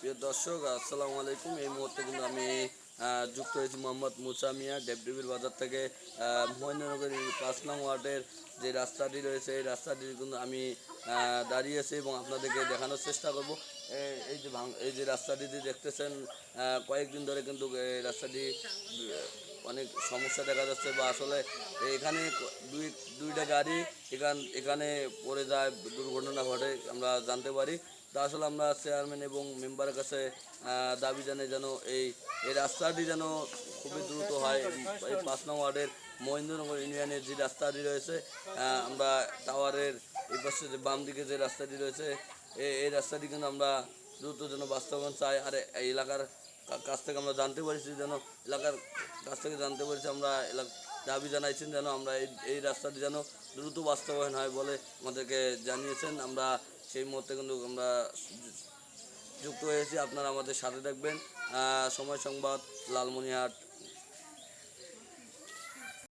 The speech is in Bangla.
প্রিয় দর্শক আসসালামু আলাইকুম। এই মুহূর্তে কিন্তু আমি যুক্ত হয়েছি মোহাম্মদ মুসা মিয়া দেবদেবীর বাজার থেকে। মহেন্দ্রনগর 5 নং ওয়ার্ডের যে রাস্তাটি রয়েছে এই রাস্তাটি কিন্তু আমি দাঁড়িয়ে আছি এবং আপনাদেরকে দেখানোর চেষ্টা করব। এই যে রাস্তাটিতে দেখতেছেন, কয়েকদিন ধরে কিন্তু এই রাস্তাটি অনেক সমস্যা দেখা যাচ্ছে, বা আসলে এখানে দুইটা গাড়ি এখানে পড়ে যায়, দুর্ঘটনা ঘটে আমরা জানতে পারি। তা আসলে আমরা চেয়ারম্যান এবং মেম্বারের কাছে দাবি জানাই যেন এই এই রাস্তাটি যেন খুবই দ্রুত হয়। এই 5 নং ওয়ার্ডের মহেন্দ্রনগর ইউনিয়নের যে রাস্তাটি রয়েছে, আমরা টাওয়ারের এই পাশে যে বাম দিকে যে রাস্তাটি রয়েছে এই রাস্তাটি কিন্তু আমরা দ্রুত যেন বাস্তবায়ন চাই। আর এই এলাকার কাছ থেকে আমরা জানতে পারছি এলাকার কাছ থেকে জানতে পারছি আমরা দাবি জানাইছেন যেন আমরা এই রাস্তাটি যেন দ্রুত বাস্তবায়ন হয় বলে আমাদেরকে জানিয়েছেন। আমরা সেই মুহূর্তে কিন্তু আমরা যুক্ত হয়েছি। আপনারা আমাদের সাথে থাকবেন। সময় সংবাদ, লালমনিরহাট।